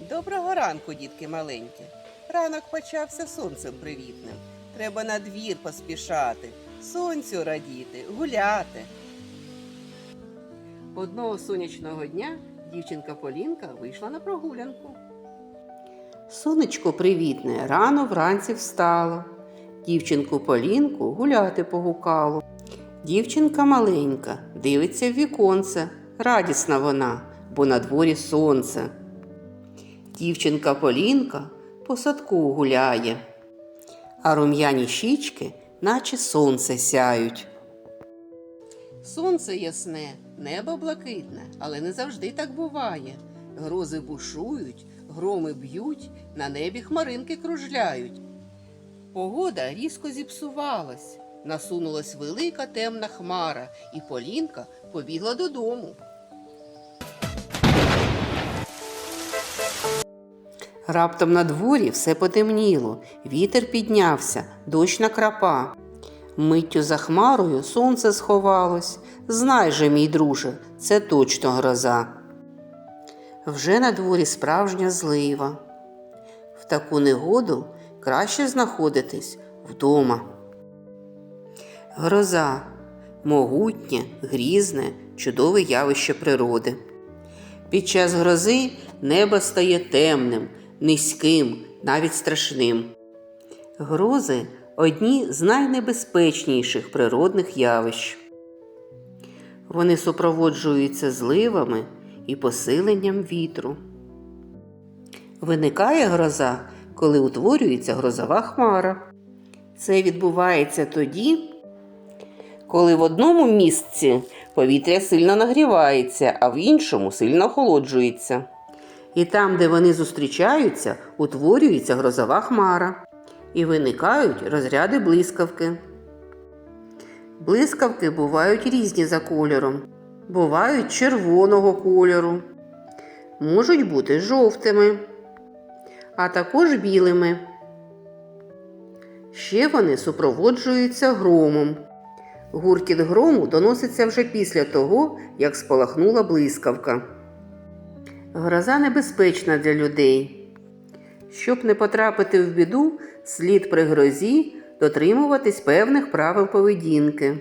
Доброго ранку, дітки маленькі. Ранок почався сонцем привітним. Треба на двір поспішати, сонцю радіти, гуляти. Одного сонячного дня дівчинка Полінка вийшла на прогулянку. Сонечко привітне рано вранці встало. Дівчинку Полінку гуляти погукало. Дівчинка маленька дивиться в віконце. Радісна вона, бо на дворі сонце. Дівчинка Полінка по садку гуляє, а рум'яні щічки, наче сонце сяють. Сонце ясне, небо блакитне, але не завжди так буває. Грози бушують, громи б'ють, на небі хмаринки кружляють. Погода різко зіпсувалась, насунулась велика темна хмара, і Полінка побігла додому. Раптом на дворі все потемніло, вітер піднявся, дощ накрапа. Миттю за хмарою сонце сховалось. Знай же, мій друже, це точно гроза. Вже на дворі справжня злива. В таку негоду краще знаходитись вдома. Гроза – могутнє, грізне, чудове явище природи. Під час грози небо стає темним, низьким, навіть страшним. Грози – одні з найнебезпечніших природних явищ. Вони супроводжуються зливами і посиленням вітру. Виникає гроза, коли утворюється грозова хмара. Це відбувається тоді, коли в одному місці повітря сильно нагрівається, а в іншому сильно охолоджується. І там, де вони зустрічаються, утворюється грозова хмара. І виникають розряди блискавки. Блискавки бувають різні за кольором. Бувають червоного кольору. Можуть бути жовтими, а також білими. Ще вони супроводжуються громом. Гуркіт грому доноситься вже після того, як спалахнула блискавка. Гроза небезпечна для людей. Щоб не потрапити в біду, слід при грозі дотримуватись певних правил поведінки.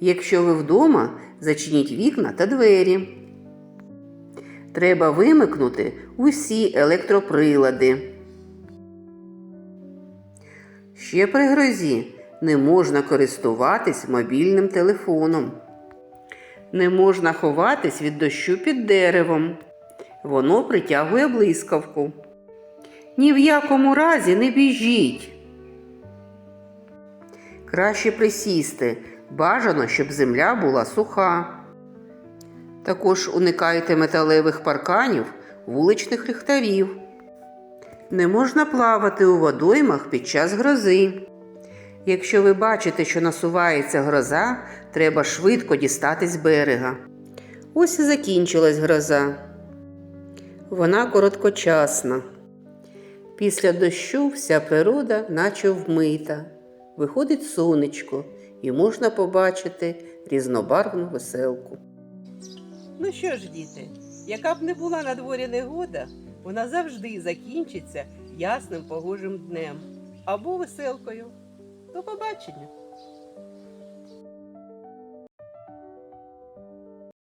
Якщо ви вдома, зачиніть вікна та двері. Треба вимикнути усі електроприлади. Ще при грозі не можна користуватись мобільним телефоном. Не можна ховатись від дощу під деревом. Воно притягує блискавку. Ні в якому разі не біжіть. Краще присісти. Бажано, щоб земля була суха. Також уникайте металевих парканів, вуличних ліхтарів. Не можна плавати у водоймах під час грози. Якщо ви бачите, що насувається гроза, треба швидко дістатись берега. Ось і закінчилась гроза. Вона короткочасна. Після дощу вся природа наче вмита. Виходить сонечко, і можна побачити різнобарвну веселку. Ну що ж, діти, яка б не була на дворі негода, вона завжди закінчиться ясним погожим днем або веселкою. До побачення!